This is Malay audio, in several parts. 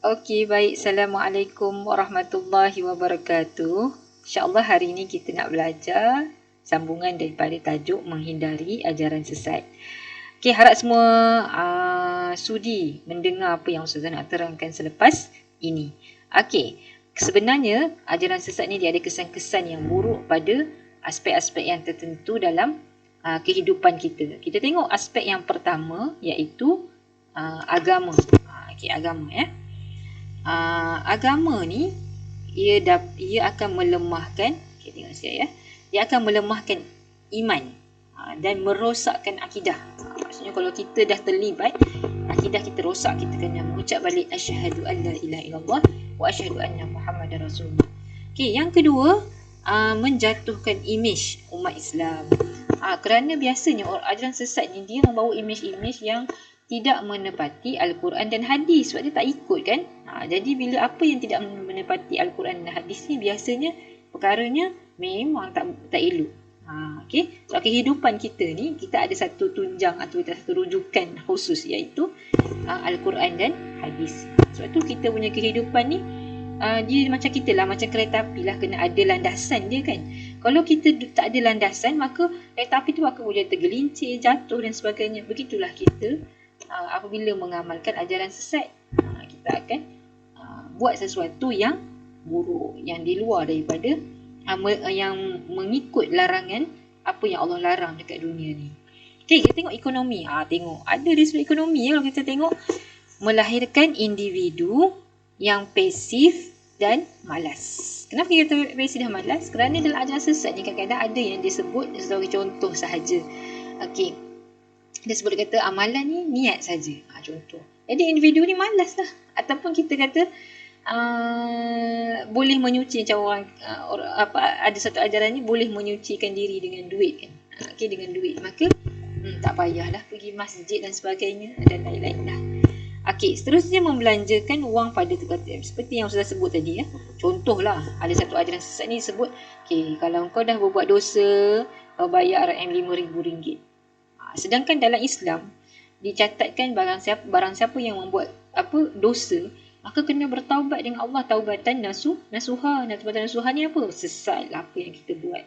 Okey, baik. Assalamualaikum warahmatullahi wabarakatuh. InsyaAllah hari ini kita nak belajar sambungan daripada tajuk menghindari ajaran sesat. Okey, harap semua sudi mendengar apa yang Ustazah nak terangkan selepas ini. Okey, sebenarnya ajaran sesat ni dia ada kesan-kesan yang buruk pada aspek-aspek yang tertentu dalam kehidupan kita. Kita tengok aspek yang pertama iaitu agama. Okey, agama ya. Agama ni ia akan melemahkan, okay, tengok sikit ya. Dia akan melemahkan iman dan merosakkan akidah. Maksudnya kalau kita dah terlibat, akidah kita rosak, kita kena mengucap balik asyhadu an la ilaha illallah wa asyhadu anna muhammadar rasulullah. Okey, yang kedua, menjatuhkan imej umat Islam. Kerana biasanya ajaran sesat ni dia membawa imej-imej yang tidak menepati Al-Quran dan hadis, sebab dia tak ikut kan. Jadi bila apa yang tidak menepati Al-Quran dan hadis ni biasanya perkaranya memang tak elok. Okay. So, kehidupan kita ni kita ada satu tunjang atau satu rujukan khusus iaitu Al-Quran dan hadis. Sebab tu kita punya kehidupan ni dia macam kita lah, macam kereta api lah, kena ada landasan dia kan. Kalau kita tak ada landasan, maka kereta api tu akan boleh tergelincir, jatuh dan sebagainya. Begitulah kita apabila mengamalkan ajaran sesat, kita akan buat sesuatu yang buruk, yang di luar daripada yang mengikut larangan apa yang Allah larang dekat dunia ni. Okay, kita tengok ekonomi. Tengok ada dari sudut ekonomi kalau kita tengok, melahirkan individu yang pasif dan malas. Kenapa kita pasif dan malas? Kerana dalam ajaran sesat ni kadang-kadang ada yang disebut sebagai contoh sahaja. Okey, dia sebut, kata amalan ni niat saja. Contoh. Jadi individu ni malas lah. Ataupun kita kata boleh menyuci macam orang ada satu ajaran ni boleh menyucikan diri dengan duit kan. Okey, dengan duit. Maka tak payahlah pergi masjid dan sebagainya dan lain-lain lah. Okey, seterusnya membelanjakan wang pada tukar tem. Seperti yang sudah sebut tadi ya. Contohlah, ada satu ajaran sesat ni sebut, okey, kalau kau dah berbuat dosa, kau bayar RM5,000. Sedangkan dalam Islam dicatatkan barang siapa yang membuat dosa, maka kena bertaubat dengan Allah, taubatan nasuha. Taubatan nasuha ni apa? Sesal apa yang kita buat.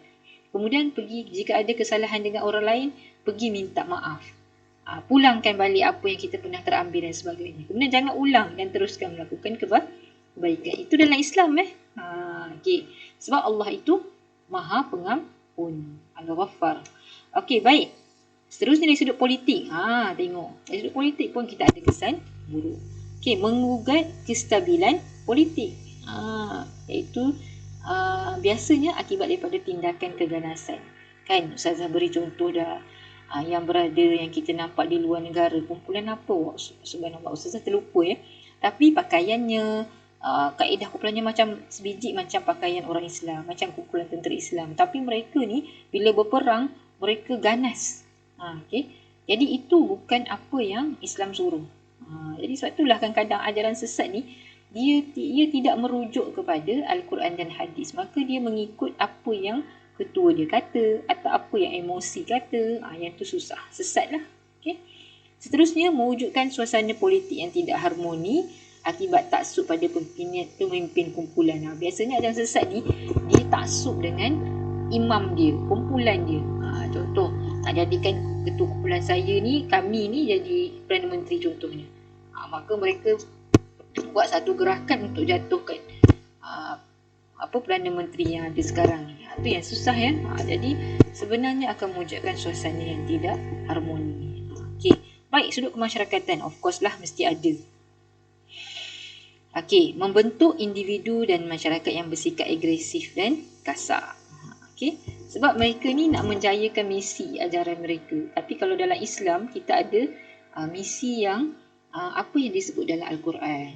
Kemudian pergi, jika ada kesalahan dengan orang lain, pergi minta maaf. Pulangkan balik apa yang kita pernah terambil dan sebagainya. Kemudian jangan ulang dan teruskan melakukan kebaikan. Itu dalam Islam okay. Sebab Allah itu Maha Pengampun, Al-Ghaffar. Okey, baik. Seterusnya dari sudut politik. Tengok. Dari sudut politik pun kita ada kesan buruk. Okey, mengugat kestabilan politik. Iaitu biasanya akibat daripada tindakan keganasan. Kan, Ustazah beri contoh dah. Yang berada, yang kita nampak di luar negara, kumpulan apa? Subhanallah, Ustazah terlupa ya. Tapi pakaiannya, kaedah kumpulannya macam sebiji macam pakaian orang Islam, macam kumpulan tentera Islam. Tapi mereka ni bila berperang, mereka ganas. Okay. Jadi itu bukan apa yang Islam suruh. Jadi sebab itulah kadang-kadang ajaran sesat ni dia tidak merujuk kepada Al-Quran dan hadis. Maka dia mengikut apa yang ketua dia kata atau apa yang emosi kata. Yang tu susah, sesat lah. Okay. Seterusnya, mewujudkan suasana politik yang tidak harmoni akibat taksub pada pemimpin kumpulan. Biasanya ajaran sesat ni dia taksub dengan imam dia, kumpulan dia. Contoh, nak jadikan ketua kumpulan saya ni, kami ni jadi Perdana Menteri contohnya. Maka mereka buat satu gerakan untuk jatuhkan Perdana Menteri yang ada sekarang ni. Itu yang susah ya. Jadi sebenarnya akan mewujudkan suasana yang tidak harmoni. Okey, baik, sudut kemasyarakatan, of course lah mesti ada. Okey, membentuk individu dan masyarakat yang bersikap agresif dan kasar. Okey, sebab mereka ni nak menjayakan misi ajaran mereka. Tapi kalau dalam Islam kita ada misi yang apa yang disebut dalam Al-Quran.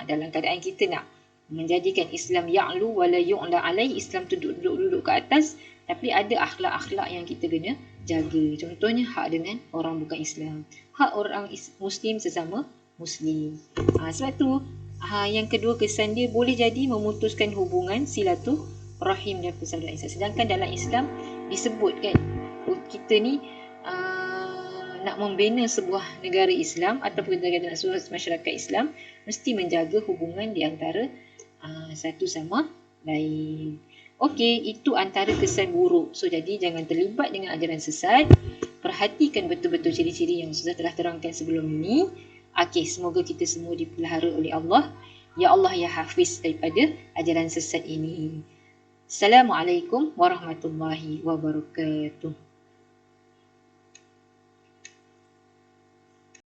Dalam keadaan kita nak menjadikan Islam ya'lu wa la yu'la alaihi, Islam tu duduk ke atas, tapi ada akhlak-akhlak yang kita kena jaga. Contohnya hak dengan orang bukan Islam, hak orang Muslim sesama Muslim. Sebab tu yang kedua kesan dia boleh jadi memutuskan hubungan silaturahim dan persaudaraan Islam. Sedangkan dalam Islam disebut kan, kita ni nak membina sebuah negara Islam ataupun negara sebuah masyarakat Islam, mesti menjaga hubungan di antara satu sama lain. Okey, itu antara kesan buruk. So, jadi jangan terlibat dengan ajaran sesat. Perhatikan betul-betul ciri-ciri yang Ustazah telah terangkan sebelum ini. Okey, semoga kita semua dipelihara oleh Allah. Ya Allah, ya Hafiz daripada ajaran sesat ini. Assalamualaikum warahmatullahi wabarakatuh.